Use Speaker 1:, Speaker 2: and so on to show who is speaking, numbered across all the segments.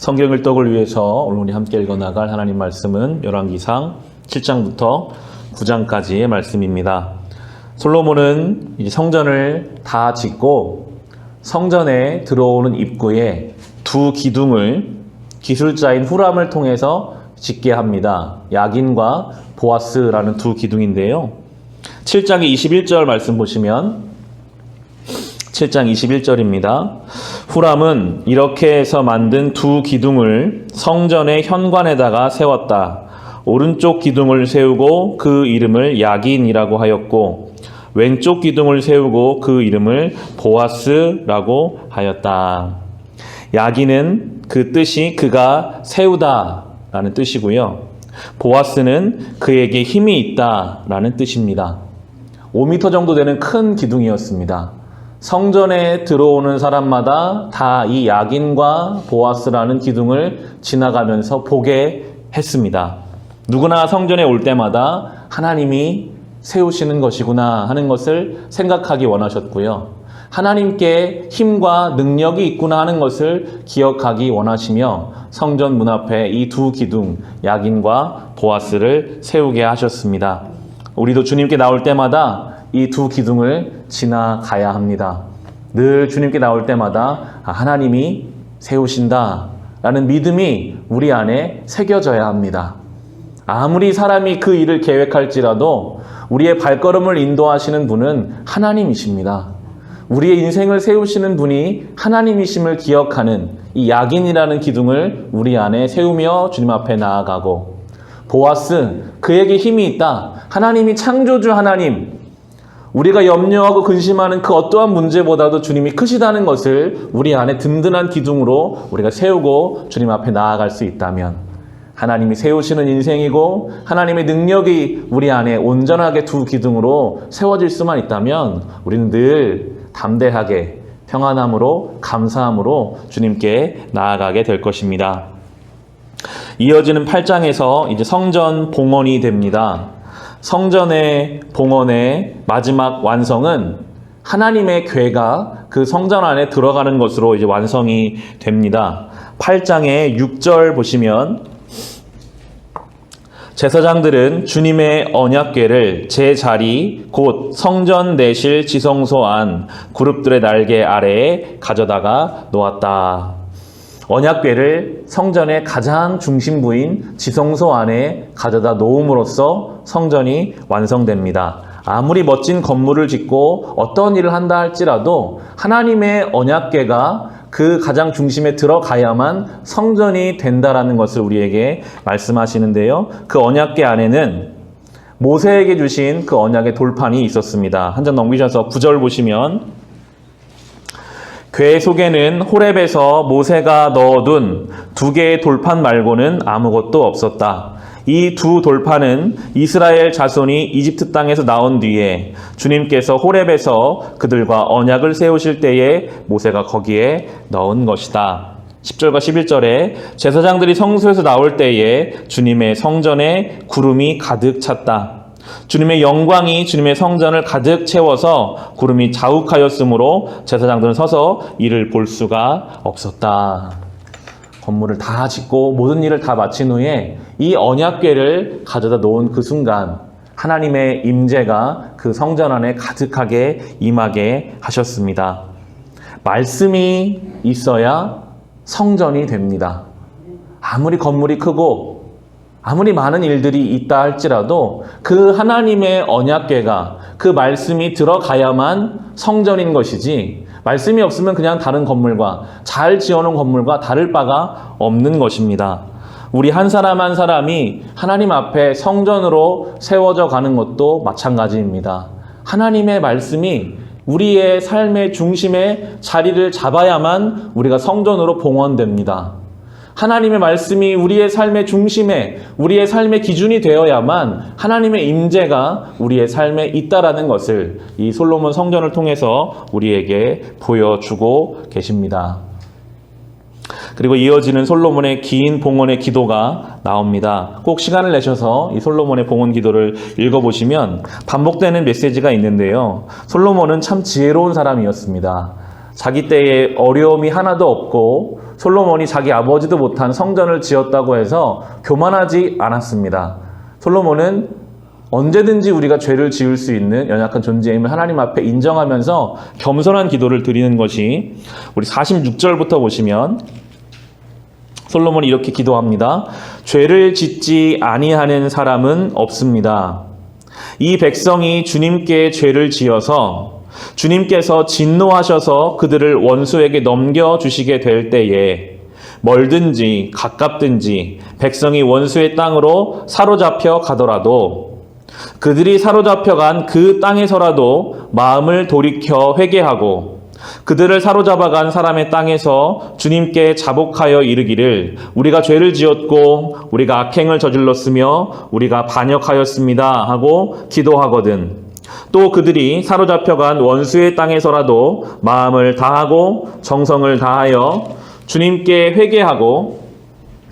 Speaker 1: 성경 일독을 위해서 오늘 우리 함께 읽어나갈 하나님 말씀은 열왕기상 7장부터 9장까지의 말씀입니다. 솔로몬은 이제 성전을 다 짓고 성전에 들어오는 입구에 두 기둥을 기술자인 후람을 통해서 짓게 합니다. 야긴과 보아스라는 두 기둥인데요. 7장의 21절 말씀 보시면 7장 21절입니다. 후람은 이렇게 해서 만든 두 기둥을 성전의 현관에다가 세웠다. 오른쪽 기둥을 세우고 그 이름을 야긴이라고 하였고 왼쪽 기둥을 세우고 그 이름을 보아스라고 하였다. 야긴은 그 뜻이 그가 세우다 라는 뜻이고요. 보아스는 그에게 힘이 있다 라는 뜻입니다. 5m 정도 되는 큰 기둥이었습니다. 성전에 들어오는 사람마다 다 이 야긴과 보아스라는 기둥을 지나가면서 보게 했습니다. 누구나 성전에 올 때마다 하나님이 세우시는 것이구나 하는 것을 생각하기 원하셨고요. 하나님께 힘과 능력이 있구나 하는 것을 기억하기 원하시며 성전 문 앞에 이 두 기둥, 야긴과 보아스를 세우게 하셨습니다. 우리도 주님께 나올 때마다 이 두 기둥을 지나가야 합니다. 늘 주님께 나올 때마다 하나님이 세우신다 라는 믿음이 우리 안에 새겨져야 합니다. 아무리 사람이 그 일을 계획할지라도 우리의 발걸음을 인도하시는 분은 하나님이십니다. 우리의 인생을 세우시는 분이 하나님이심을 기억하는 이 야긴이라는 기둥을 우리 안에 세우며 주님 앞에 나아가고, 보아스, 그에게 힘이 있다. 하나님이 창조주 하나님, 우리가 염려하고 근심하는 그 어떠한 문제보다도 주님이 크시다는 것을 우리 안에 든든한 기둥으로 우리가 세우고 주님 앞에 나아갈 수 있다면, 하나님이 세우시는 인생이고 하나님의 능력이 우리 안에 온전하게 두 기둥으로 세워질 수만 있다면 우리는 늘 담대하게 평안함으로 감사함으로 주님께 나아가게 될 것입니다. 이어지는 8장에서 이제 성전 봉헌이 됩니다. 성전의 봉헌의 마지막 완성은 하나님의 궤가 그 성전 안에 들어가는 것으로 이제 완성이 됩니다. 8장의 6절 보시면 제사장들은 주님의 언약궤를 제 자리 곧 성전 내실 지성소 안 그룹들의 날개 아래에 가져다가 놓았다. 언약궤를 성전의 가장 중심부인 지성소 안에 가져다 놓음으로써 성전이 완성됩니다. 아무리 멋진 건물을 짓고 어떤 일을 한다 할지라도 하나님의 언약궤가 그 가장 중심에 들어가야만 성전이 된다라는 것을 우리에게 말씀하시는데요. 그 언약궤 안에는 모세에게 주신 그 언약의 돌판이 있었습니다. 한 장 넘기셔서 9절 보시면 궤 속에는 호렙에서 모세가 넣어둔 두 개의 돌판 말고는 아무것도 없었다. 이 두 돌판은 이스라엘 자손이 이집트 땅에서 나온 뒤에 주님께서 호렙에서 그들과 언약을 세우실 때에 모세가 거기에 넣은 것이다. 10절과 11절에 제사장들이 성소에서 나올 때에 주님의 성전에 구름이 가득 찼다. 주님의 영광이 주님의 성전을 가득 채워서 구름이 자욱하였으므로 제사장들은 서서 이를 볼 수가 없었다. 건물을 다 짓고 모든 일을 다 마친 후에 이 언약궤를 가져다 놓은 그 순간 하나님의 임재가 그 성전 안에 가득하게 임하게 하셨습니다. 말씀이 있어야 성전이 됩니다. 아무리 건물이 크고 아무리 많은 일들이 있다 할지라도 그 하나님의 언약궤가 그 말씀이 들어가야만 성전인 것이지, 말씀이 없으면 그냥 다른 건물과 잘 지어놓은 건물과 다를 바가 없는 것입니다. 우리 한 사람 한 사람이 하나님 앞에 성전으로 세워져 가는 것도 마찬가지입니다. 하나님의 말씀이 우리의 삶의 중심에 자리를 잡아야만 우리가 성전으로 봉헌됩니다. 하나님의 말씀이 우리의 삶의 중심에, 우리의 삶의 기준이 되어야만 하나님의 임재가 우리의 삶에 있다라는 것을 이 솔로몬 성전을 통해서 우리에게 보여주고 계십니다. 그리고 이어지는 솔로몬의 긴 봉헌의 기도가 나옵니다. 꼭 시간을 내셔서 이 솔로몬의 봉헌 기도를 읽어보시면 반복되는 메시지가 있는데요. 솔로몬은 참 지혜로운 사람이었습니다. 자기 때에 어려움이 하나도 없고 솔로몬이 자기 아버지도 못한 성전을 지었다고 해서 교만하지 않았습니다. 솔로몬은 언제든지 우리가 죄를 지을 수 있는 연약한 존재임을 하나님 앞에 인정하면서 겸손한 기도를 드리는 것이, 우리 46절부터 보시면 솔로몬이 이렇게 기도합니다. 죄를 짓지 아니하는 사람은 없습니다. 이 백성이 주님께 죄를 지어서 주님께서 진노하셔서 그들을 원수에게 넘겨주시게 될 때에 멀든지 가깝든지 백성이 원수의 땅으로 사로잡혀 가더라도 그들이 사로잡혀간 그 땅에서라도 마음을 돌이켜 회개하고 그들을 사로잡아간 사람의 땅에서 주님께 자복하여 이르기를 우리가 죄를 지었고 우리가 악행을 저질렀으며 우리가 반역하였습니다 하고 기도하거든. 또 그들이 사로잡혀간 원수의 땅에서라도 마음을 다하고 정성을 다하여 주님께 회개하고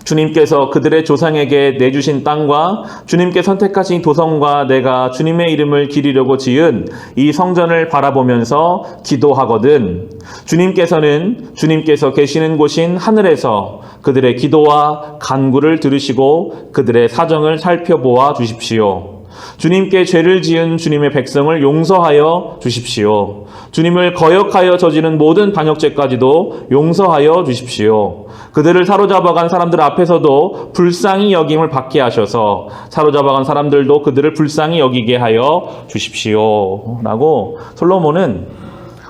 Speaker 1: 주님께서 그들의 조상에게 내주신 땅과 주님께 선택하신 도성과 내가 주님의 이름을 기리려고 지은 이 성전을 바라보면서 기도하거든. 주님께서 계시는 곳인 하늘에서 그들의 기도와 간구를 들으시고 그들의 사정을 살펴보아 주십시오. 주님께 죄를 지은 주님의 백성을 용서하여 주십시오. 주님을 거역하여 저지른 모든 반역죄까지도 용서하여 주십시오. 그들을 사로잡아간 사람들 앞에서도 불쌍히 여김을 받게 하셔서 사로잡아간 사람들도 그들을 불쌍히 여기게 하여 주십시오. 라고 솔로몬은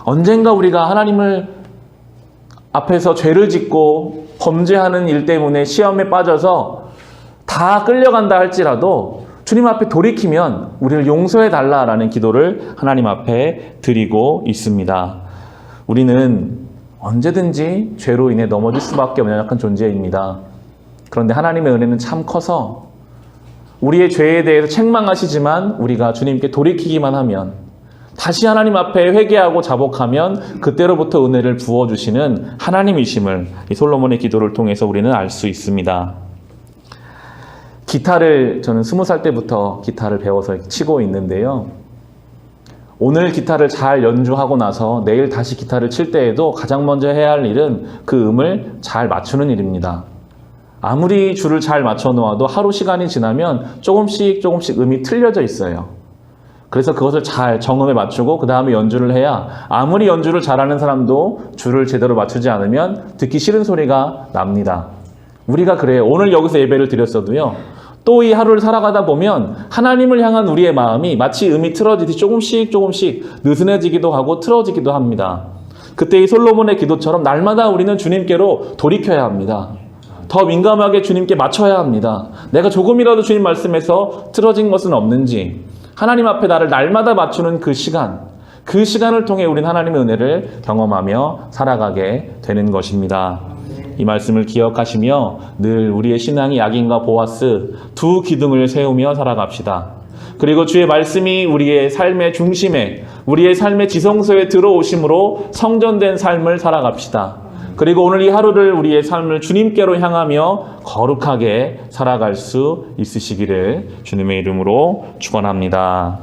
Speaker 1: 언젠가 우리가 하나님을 앞에서 죄를 짓고 범죄하는 일 때문에 시험에 빠져서 다 끌려간다 할지라도 주님 앞에 돌이키면 우리를 용서해 달라라는 기도를 하나님 앞에 드리고 있습니다. 우리는 언제든지 죄로 인해 넘어질 수밖에 없는 연약한 존재입니다. 그런데 하나님의 은혜는 참 커서 우리의 죄에 대해서 책망하시지만 우리가 주님께 돌이키기만 하면, 다시 하나님 앞에 회개하고 자복하면 그때로부터 은혜를 부어주시는 하나님이심을 이 솔로몬의 기도를 통해서 우리는 알 수 있습니다. 기타를 저는 20살 때부터 기타를 배워서 치고 있는데요. 오늘 기타를 잘 연주하고 나서 내일 다시 기타를 칠 때에도 가장 먼저 해야 할 일은 그 음을 잘 맞추는 일입니다. 아무리 줄을 잘 맞춰 놓아도 하루 시간이 지나면 조금씩 음이 틀려져 있어요. 그래서 그것을 잘 정음에 맞추고 그 다음에 연주를 해야, 아무리 연주를 잘하는 사람도 줄을 제대로 맞추지 않으면 듣기 싫은 소리가 납니다. 우리가 그래요. 오늘 여기서 예배를 드렸어도요, 또 이 하루를 살아가다 보면 하나님을 향한 우리의 마음이 마치 음이 틀어지듯이 조금씩 느슨해지기도 하고 틀어지기도 합니다. 그때 이 솔로몬의 기도처럼 날마다 우리는 주님께로 돌이켜야 합니다. 더 민감하게 주님께 맞춰야 합니다. 내가 조금이라도 주님 말씀에서 틀어진 것은 없는지 하나님 앞에 나를 날마다 맞추는 그 시간을 통해 우리는 하나님의 은혜를 경험하며 살아가게 되는 것입니다. 이 말씀을 기억하시며 늘 우리의 신앙이 야긴과 보아스 두 기둥을 세우며 살아갑시다. 그리고 주의 말씀이 우리의 삶의 중심에, 우리의 삶의 지성소에 들어오심으로 성전된 삶을 살아갑시다. 그리고 오늘 이 하루를, 우리의 삶을 주님께로 향하며 거룩하게 살아갈 수 있으시기를 주님의 이름으로 축원합니다.